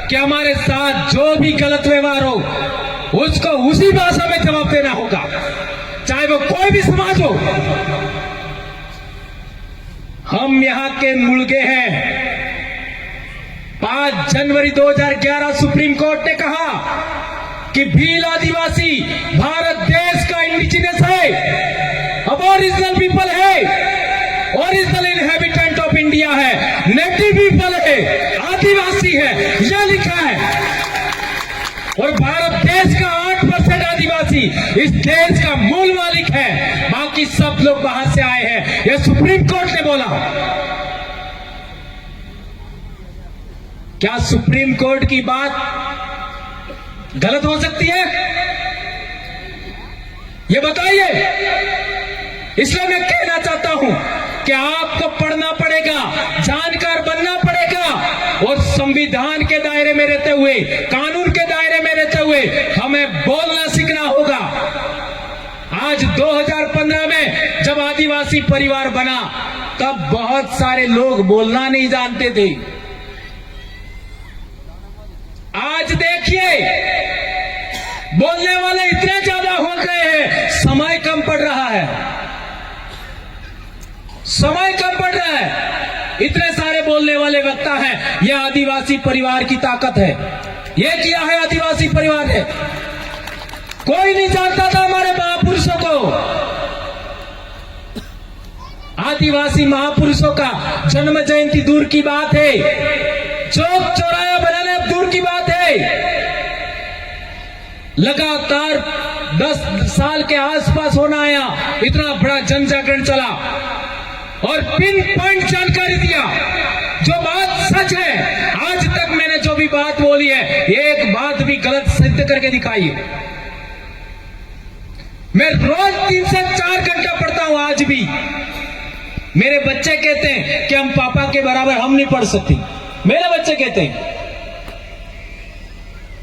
कि हमारे साथ जो भी गलत व्यवहार हो उसको उसी भाषा में जवाब देना होगा, चाहे वो कोई भी समाज हो। हम यहां के मुर्गे हैं। 5 जनवरी 2011 सुप्रीम कोर्ट ने कहा कि भील आदिवासी भारत देश का इंडिजिनस है, अबोरिजिनल पीपल है, ओरिजिनल इनहेबिटेंट ऑफ इंडिया है, नेटिव पीपल है, आदिवासी है, यह लिखा है। और भारत देश का 8% आदिवासी इस देश का मूल मालिक है, बाकी सब लोग बाहर से आए हैं, यह सुप्रीम कोर्ट ने बोला। क्या सुप्रीम कोर्ट की बात गलत हो सकती है? ये बताइए। इसलिए मैं कहना चाहता हूं कि आपको पढ़ना पड़ेगा, जानकार बनना पड़ेगा और संविधान के दायरे में रहते हुए, कानून के दायरे में रहते हुए हमें बोलना सीखना होगा। आज 2015 में जब आदिवासी परिवार बना तब बहुत सारे लोग बोलना नहीं जानते थे। आज देखिए बोलने वाले इतने ज्यादा हो गए हैं, समय कम पड़ रहा है, समय कम पड़ रहा है। इतने सारे बोलने वाले वक्ता हैं। यह आदिवासी परिवार की ताकत है। यह किया है आदिवासी परिवार है। कोई नहीं जानता था हमारे महापुरुषों को। आदिवासी महापुरुषों का जन्म जयंती दूर की बात है, चौक चौराया बनाने अब दूर की बात है। लगातार 10 साल के आसपास होना आया, इतना बड़ा जन जागरण चला और पिन पॉइंट जानकारी दिया। जो बात सच है, आज तक मैंने जो भी बात बोली है, एक बात भी गलत सिद्ध करके दिखाई है। मैं रोज 3 से 4 घंटा पढ़ता हूं। आज भी मेरे बच्चे कहते हैं कि हम पापा के बराबर हम नहीं पढ़ सकते। मेरे बच्चे कहते हैं,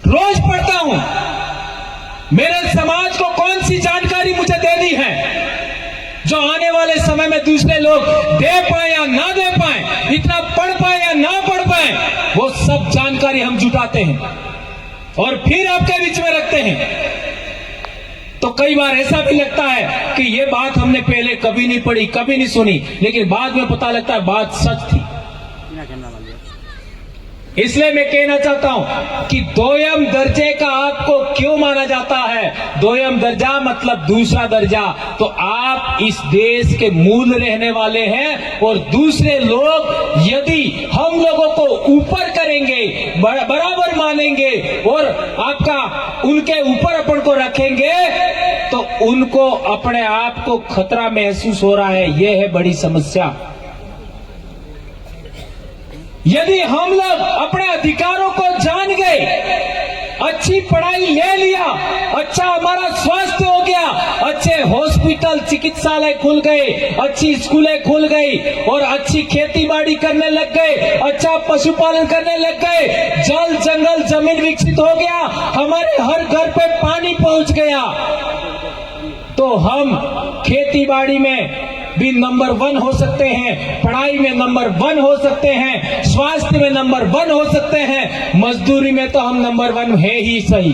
रोज पढ़ता हूं। मेरे समाज को कौन सी जानकारी मुझे देनी है जो आने वाले समय में दूसरे लोग दे पाए या ना दे पाए, इतना पढ़ पाए या ना पढ़ पाए, वो सब जानकारी हम जुटाते हैं और फिर आपके बीच में रखते हैं। तो कई बार ऐसा भी लगता है कि ये बात हमने पहले कभी नहीं पढ़ी, कभी नहीं सुनी, लेकिन बाद में पता लगता है बात सच थी। इसलिए मैं कहना चाहता हूं कि दोयम दर्जे का आपको क्यों माना जाता है? दोयम दर्जा मतलब दूसरा दर्जा। तो आप इस देश के मूल रहने वाले हैं और दूसरे लोग यदि हम लोगों को ऊपर करेंगे, बराबर मानेंगे और आपका उनके ऊपर अपन को रखेंगे, तो उनको अपने आप को खतरा महसूस हो रहा है। यह है बड़ी समस्या। यदि हम लोग अपने अधिकारों को जान गए, अच्छी पढ़ाई ले लिया, अच्छा हमारा स्वास्थ्य हो गया, अच्छे हॉस्पिटल चिकित्सालय खुल गए, अच्छी स्कूलें खुल गई और अच्छी खेती बाड़ी करने लग गए, अच्छा पशुपालन करने लग गए, जल जंगल जमीन विकसित हो गया, हमारे हर घर पे पानी पहुंच गया, तो हम खेती बाड़ी में भी नंबर 1 हो सकते हैं, पढ़ाई में नंबर 1 हो सकते हैं, स्वास्थ्य में नंबर 1 हो सकते हैं, मजदूरी में तो हम नंबर 1 है ही सही।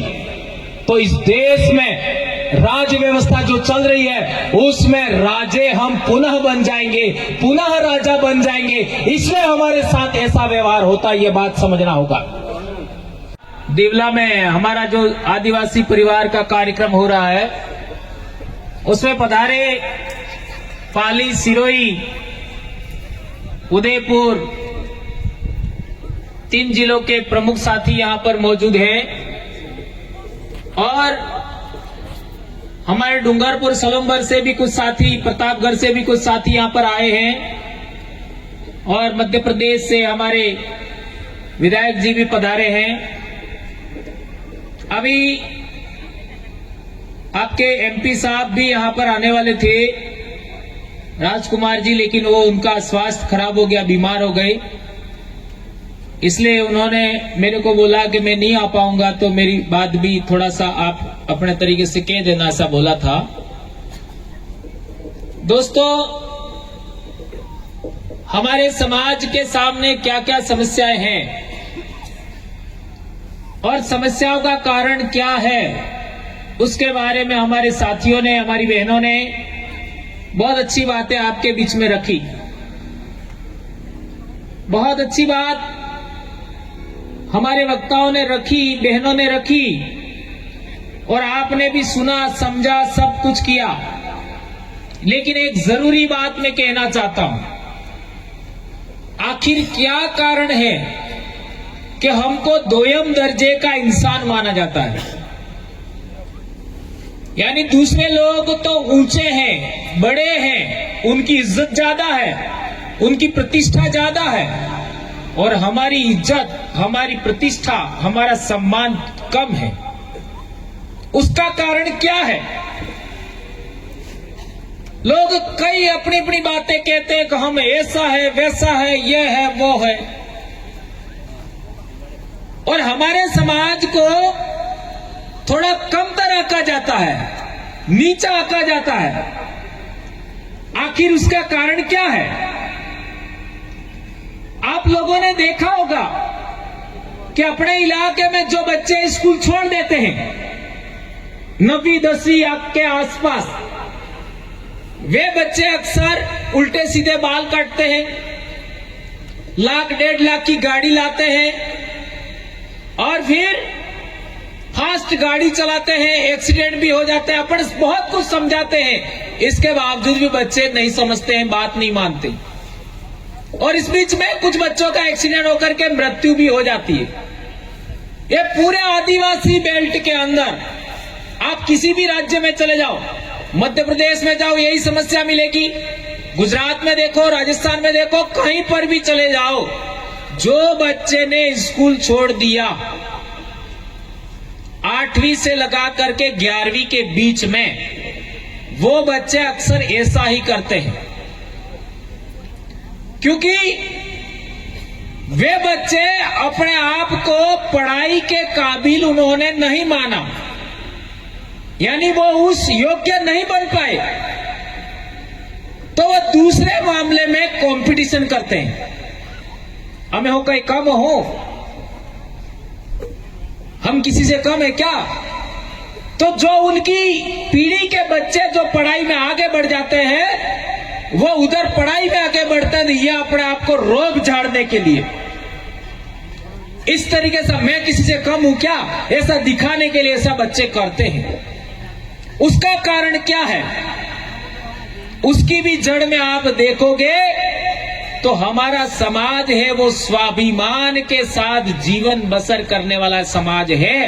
तो इस देश में राज्य व्यवस्था जो चल रही है उसमें राजे हम पुनः बन जाएंगे, पुनः राजा बन जाएंगे। इसलिए हमारे साथ ऐसा व्यवहार होता है, ये बात समझना होगा। देवला में हमारा जो आदिवासी परिवार का कार्यक्रम हो रहा है उसमें पधारे पाली, सिरोही, उदयपुर 3 जिलों के प्रमुख साथी यहां पर मौजूद हैं और हमारे डूंगरपुर सलम्बर से भी कुछ साथी, प्रतापगढ़ से भी कुछ साथी यहां पर आए हैं और मध्य प्रदेश से हमारे विधायक जी भी पधारे हैं। अभी आपके एमपी साहब भी यहां पर आने वाले थे, राजकुमार जी, लेकिन वो उनका स्वास्थ्य खराब हो गया, बीमार हो गए, इसलिए उन्होंने मेरे को बोला कि मैं नहीं आ पाऊंगा, तो मेरी बात भी थोड़ा सा आप अपने तरीके से कह देना, ऐसा बोला था। दोस्तों, हमारे समाज के सामने क्या क्या समस्याएं हैं और समस्याओं का कारण क्या है उसके बारे में हमारे साथियों ने, हमारी बहनों ने बहुत अच्छी बातें आपके बीच में रखी। बहुत अच्छी बात हमारे वक्ताओं ने रखी, बहनों ने रखी, और आपने भी सुना, समझा, सब कुछ किया। लेकिन एक जरूरी बात मैं कहना चाहता हूं, आखिर क्या कारण है कि हमको दोयम दर्जे का इंसान माना जाता है? यानी दूसरे लोग तो ऊंचे हैं, बड़े हैं, उनकी इज्जत ज्यादा है, उनकी प्रतिष्ठा ज्यादा है, और हमारी इज्जत, हमारी प्रतिष्ठा, हमारा सम्मान कम है। उसका कारण क्या है? लोग कई अपनी अपनी बातें कहते हैं कि हम ऐसा है, वैसा है, ये है, वो है, और हमारे समाज को थोड़ा कम तरह आंका जाता है, नीचा आंका जाता है। आखिर उसका कारण क्या है? आप लोगों ने देखा होगा कि अपने इलाके में जो बच्चे स्कूल छोड़ देते हैं 9वीं 10वीं के आसपास, वे बच्चे अक्सर उल्टे सीधे बाल काटते हैं, 1 1.5 लाख की गाड़ी लाते हैं, और फिर फास्ट गाड़ी चलाते हैं, एक्सीडेंट भी हो जाते हैं। अपन बहुत कुछ समझाते हैं, इसके बावजूद भी बच्चे नहीं समझते हैं, बात नहीं मानते, और इस बीच में कुछ बच्चों का एक्सीडेंट होकर के मृत्यु भी हो जाती है। ये पूरे आदिवासी बेल्ट के अंदर आप किसी भी राज्य में चले जाओ, मध्य प्रदेश में जाओ, यही समस्या मिलेगी। गुजरात में देखो, राजस्थान में देखो, कहीं पर भी चले जाओ, जो बच्चे ने स्कूल छोड़ दिया 8वीं से लगा करके 11वीं के बीच में, वो बच्चे अक्सर ऐसा ही करते हैं, क्योंकि वे बच्चे अपने आप को पढ़ाई के काबिल उन्होंने नहीं माना, यानी वो उस योग्य नहीं बन पाए, तो वो दूसरे मामले में कंपटीशन करते हैं। हमें हो कहीं कम हो, हम किसी से कम है क्या? तो जो उनकी पीढ़ी के बच्चे जो पढ़ाई में आगे बढ़ जाते हैं, वो उधर पढ़ाई में आगे बढ़ते हैं, ये अपने आप को रोब झाड़ने के लिए, इस तरीके से मैं किसी से कम हूं क्या, ऐसा दिखाने के लिए ऐसा बच्चे करते हैं। उसका कारण क्या है? उसकी भी जड़ में आप देखोगे तो हमारा समाज है वो स्वाभिमान के साथ जीवन बसर करने वाला समाज है।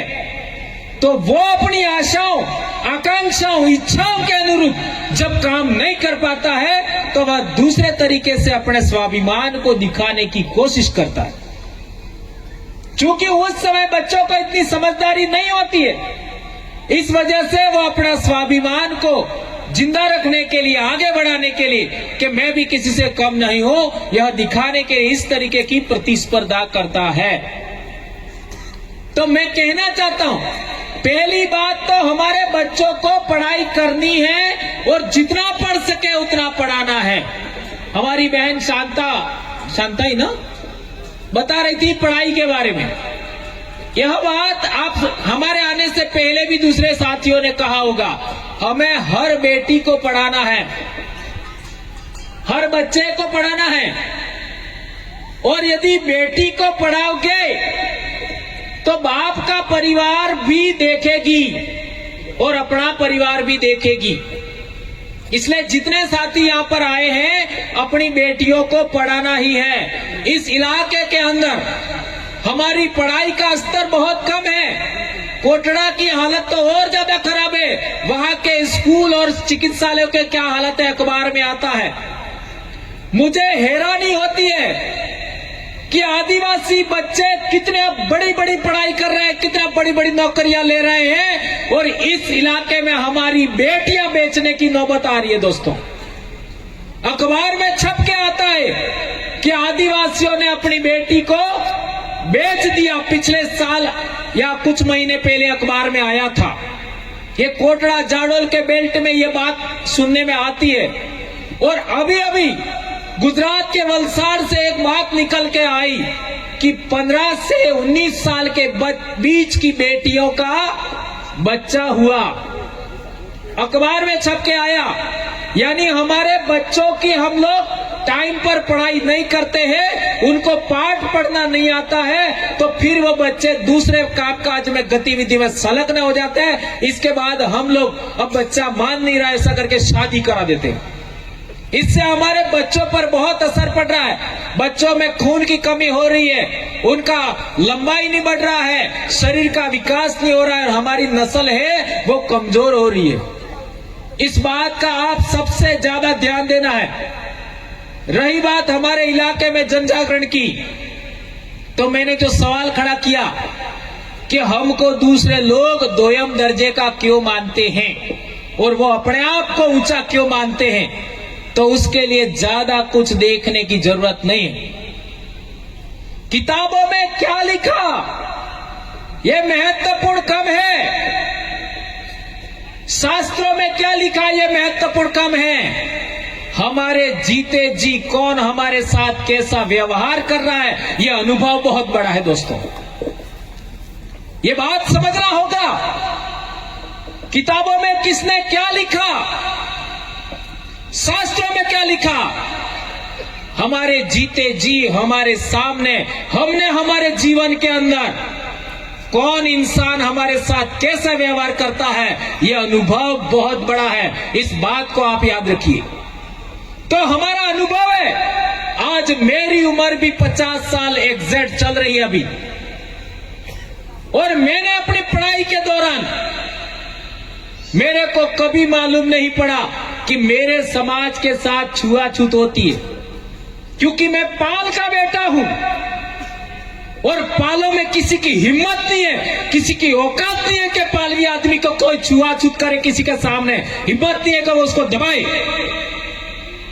तो वो अपनी आशाओं, आकांक्षाओं, इच्छाओं के अनुरूप जब काम नहीं कर पाता है, तो वह दूसरे तरीके से अपने स्वाभिमान को दिखाने की कोशिश करता है। क्योंकि उस समय बच्चों को इतनी समझदारी नहीं होती है, इस वजह से वो अपना स्वाभिमान को जिंदा रखने के लिए, आगे बढ़ाने के लिए कि मैं भी किसी से कम नहीं हूं, यह दिखाने के इस तरीके की प्रतिस्पर्धा करता है। तो मैं कहना चाहता हूं, पहली बात तो हमारे बच्चों को पढ़ाई करनी है और जितना पढ़ सके उतना पढ़ाना है। हमारी बहन शांता ही ना बता रही थी पढ़ाई के बारे में। यह बात आप हमारे आने से पहले भी दूसरे साथियों ने कहा होगा, हमें हर बेटी को पढ़ाना है, हर बच्चे को पढ़ाना है, और यदि बेटी को पढ़ाओगे तो बाप का परिवार भी देखेगी और अपना परिवार भी देखेगी। इसलिए जितने साथी यहाँ पर आए हैं, अपनी बेटियों को पढ़ाना ही है। इस इलाके के अंदर हमारी पढ़ाई का स्तर बहुत कम है। कोटड़ा की हालत तो और ज्यादा खराब है। वहां के स्कूल और चिकित्सालयों के क्या हालत है, अखबार में आता है। मुझे हैरानी होती है कि आदिवासी बच्चे कितने बड़ी बड़ी पढ़ाई कर रहे हैं, कितना बड़ी बड़ी नौकरियां ले रहे हैं, और इस इलाके में हमारी बेटियां बेचने की नौबत आ रही है। दोस्तों, अखबार में छप के आता है कि आदिवासियों ने अपनी बेटी को बेच दिया। पिछले साल या कुछ महीने पहले अखबार में आया था। ये कोटड़ा जाडोल के बेल्ट में ये बात सुनने में आती है। और अभी अभी गुजरात के वलसाड़ से एक बात निकल के आई कि 15 से 19 साल के बीच की बेटियों का बच्चा हुआ, अखबार में छप के आया। यानी हमारे बच्चों की हम लोग टाइम पर पढ़ाई नहीं करते हैं, उनको पाठ पढ़ना नहीं आता है, तो फिर वो बच्चे दूसरे कामकाज में गतिविधि में संलग्न हो जाते हैं। इसके बाद हम लोग अब बच्चा मान नहीं रहा ऐसा करके शादी करा देते हैं। इससे हमारे बच्चों पर बहुत असर पड़ रहा है। बच्चों में खून की कमी हो रही है, उनका लंबाई नहीं बढ़ रहा है, शरीर का विकास नहीं हो रहा है और हमारी नस्ल है वो कमजोर हो रही है। इस बात का आप सबसे ज्यादा ध्यान देना है। रही बात हमारे इलाके में जन जागरण की, तो मैंने जो सवाल खड़ा किया कि हमको दूसरे लोग दोयम दर्जे का क्यों मानते हैं और वो अपने आप को ऊंचा क्यों मानते हैं, तो उसके लिए ज्यादा कुछ देखने की जरूरत नहीं है। किताबों में क्या लिखा ये महत्वपूर्ण कम है, शास्त्रों में क्या लिखा ये महत्वपूर्ण कम है। हमारे जीते जी कौन हमारे साथ कैसा व्यवहार कर रहा है यह अनुभव बहुत बड़ा है दोस्तों, ये बात समझना होगा। किताबों में किसने क्या लिखा, शास्त्रों में क्या लिखा, हमारे जीते जी हमारे सामने हमने हमारे जीवन के अंदर कौन इंसान हमारे साथ कैसा व्यवहार करता है, यह अनुभव बहुत बड़ा है। इस बात को आप याद रखिए। तो हमारा अनुभव है, आज मेरी उम्र भी 50 साल एग्जैक्ट चल रही है अभी, और मैंने अपनी पढ़ाई के दौरान मेरे को कभी मालूम नहीं पड़ा कि मेरे समाज के साथ छुआछूत होती है, क्योंकि मैं पाल का बेटा हूं और पालों में किसी की हिम्मत नहीं है, किसी की औकात नहीं है कि पालवी आदमी को कोई छुआछूत करे, किसी के सामने हिम्मत नहीं है कि वो उसको दबाए।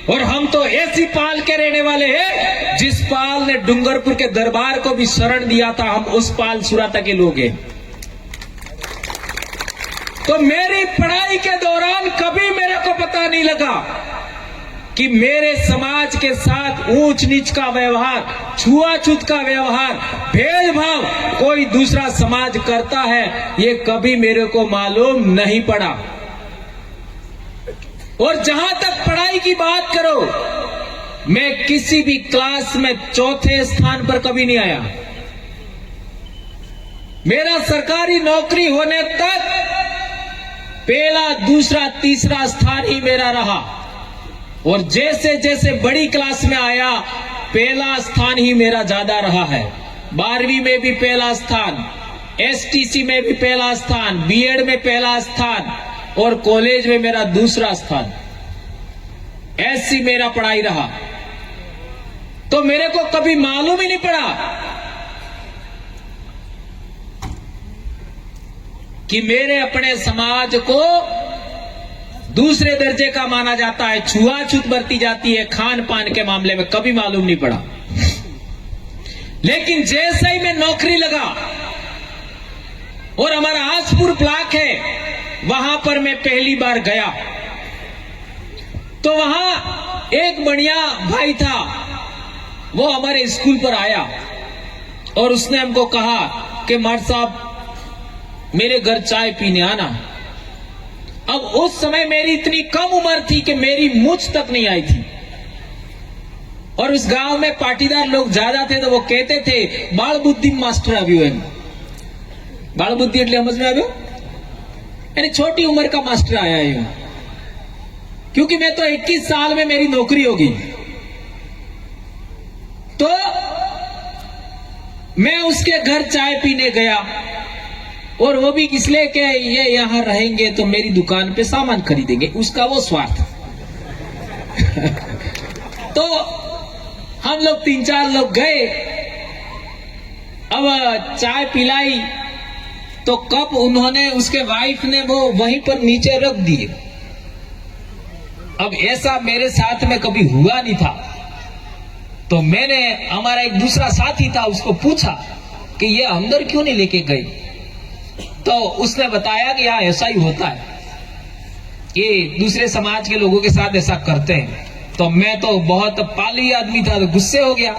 और हम तो ऐसी पाल के रहने वाले हैं जिस पाल ने डूंगरपुर के दरबार को भी शरण दिया था, हम उस पाल सुराता के लोग हैं। तो मेरी पढ़ाई के दौरान कभी मेरे को पता नहीं लगा कि मेरे समाज के साथ ऊंच नीच का व्यवहार, छुआछूत का व्यवहार, भेदभाव कोई दूसरा समाज करता है, ये कभी मेरे को मालूम नहीं पड़ा। और जहां तक पढ़ाई की बात करो, मैं किसी भी क्लास में चौथे स्थान पर कभी नहीं आया। मेरा सरकारी नौकरी होने तक पहला, दूसरा, तीसरा स्थान ही मेरा रहा, और जैसे जैसे बड़ी क्लास में आया पहला स्थान ही मेरा ज्यादा रहा है। 12वीं में भी पहला स्थान, एसटीसी में भी पहला स्थान, बीएड में पहला स्थान और कॉलेज में मेरा दूसरा स्थान। ऐसी मेरा पढ़ाई रहा, तो मेरे को कभी मालूम ही नहीं पड़ा कि मेरे अपने समाज को दूसरे दर्जे का माना जाता है, छुआछूत बरती जाती है खान पान के मामले में, कभी मालूम नहीं पड़ा। लेकिन जैसे ही मैं नौकरी लगा और हमारा आसपुर ब्लॉक है, वहां पर मैं पहली बार गया, तो वहां एक बढ़िया भाई था, वो हमारे स्कूल पर आया और उसने हमको कहा कि मार साहब मेरे घर चाय पीने आना। अब उस समय मेरी इतनी कम उम्र थी कि मेरी मुझ तक नहीं आई थी, और उस गांव में पाटीदार लोग ज्यादा थे, तो वो कहते थे बाल बुद्धि मास्टर આવ્યો એમ। बाल बुद्धि એટલે समझ में આવ્યો, यानी छोटी उम्र का मास्टर आया है। क्योंकि मैं तो 21 साल में मेरी नौकरी होगी, तो मैं उसके घर चाय पीने गया, और वो भी इसलिए कि ये यहां रहेंगे तो मेरी दुकान पे सामान खरीदेंगे, उसका वो स्वार्थ। तो हम लोग 3-4 लोग गए, अब चाय पिलाई तो कप उन्होंने, उसके वाइफ ने वो वहीं पर नीचे रख दिए। अब ऐसा मेरे साथ में कभी हुआ नहीं था, तो मैंने, हमारा एक दूसरा साथी था, उसको पूछा कि ये अंदर क्यों नहीं लेके गए, तो उसने बताया कि यहाँ ऐसा ही होता है, ये दूसरे समाज के लोगों के साथ ऐसा करते हैं। तो मैं तो बहुत पाली आदमी था, तो गुस्से हो गया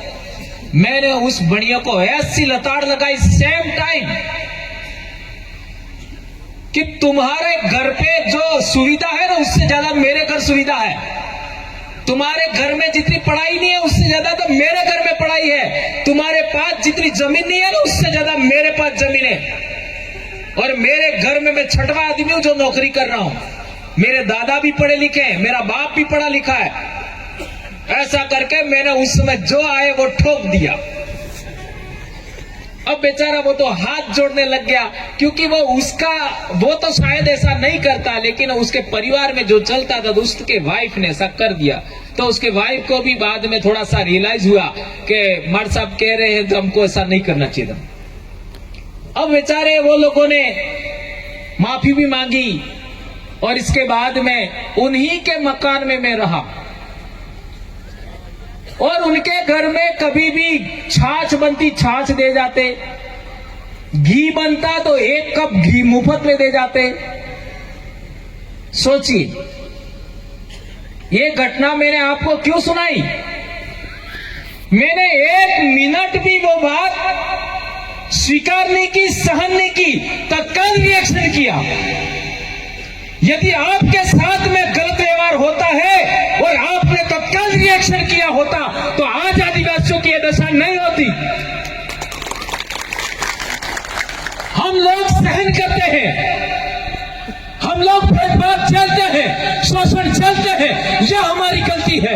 मैंने उस बढ़िया को ऐसी लताड़ लगाई सेम टाइम कि तुम्हारे घर पे जो सुविधा है ना उससे ज्यादा मेरे घर सुविधा है। तुम्हारे घर में जितनी पढ़ाई नहीं है उससे ज्यादा तो मेरे घर में पढ़ाई है। तुम्हारे पास जितनी जमीन नहीं है ना उससे ज्यादा मेरे पास जमीन है। और मेरे घर में मैं छठवां आदमी हूं जो नौकरी कर रहा हूं। मेरे दादा भी पढ़े लिखे हैं, मेरा बाप भी पढ़ा लिखा है। ऐसा करके मैंने उस समय जो आए वो ठोक दिया। अब बेचारा वो तो हाथ जोड़ने लग गया, क्योंकि वो तो शायद ऐसा नहीं करता, लेकिन उसके परिवार में जो चलता था तो उसके वाइफ ने ऐसा कर दिया। तो उसके वाइफ को भी बाद में थोड़ा सा रियलाइज हुआ कि मर्द साहब कह रहे हैं तो हमको ऐसा नहीं करना चाहिए था। अब बेचारे वो लोगों ने माफी भी मांगी और इसके बाद में उन्हीं के मकान में मैं रहा। और उनके घर में कभी भी छाछ बनती छाछ दे जाते, घी बनता तो 1 कप घी मुफ्त में दे जाते। सोचिए, ये घटना मैंने आपको क्यों सुनाई? मैंने 1 मिनट भी वो बात स्वीकार नहीं की, सहन नहीं की, तत्काल रिएक्शन किया। यदि आपके साथ में गलत व्यवहार होता है और आपने तत्काल रिएक्शन किया होता तो आज आदिवासियों की यह दशा नहीं होती। हम लोग सहन करते हैं, हम लोग भेदभाव झेलते हैं, शोषण झेलते हैं, यह हमारी गलती है।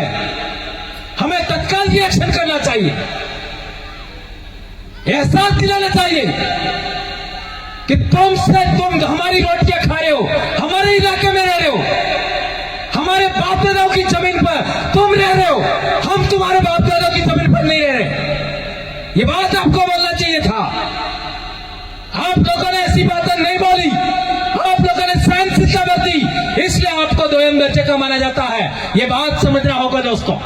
हमें तत्काल रिएक्शन करना चाहिए, एहसास दिलाना चाहिए कि तुम हमारी रोटियां खा रहे हो, हमारे इलाके में रह रहे हो, हमारे बाप दादाओं की जमीन पर तुम रह रहे हो, हम तुम्हारे बाप दादाओं की जमीन पर नहीं रह रहे। ये बात आपको बोलना चाहिए था। आप लोगों ने ऐसी बातें नहीं बोली, आप लोगों ने सहनशीलता बरती, इसलिए आपको 2 दर्जे का माना जाता है। ये बात समझना होगा दोस्तों।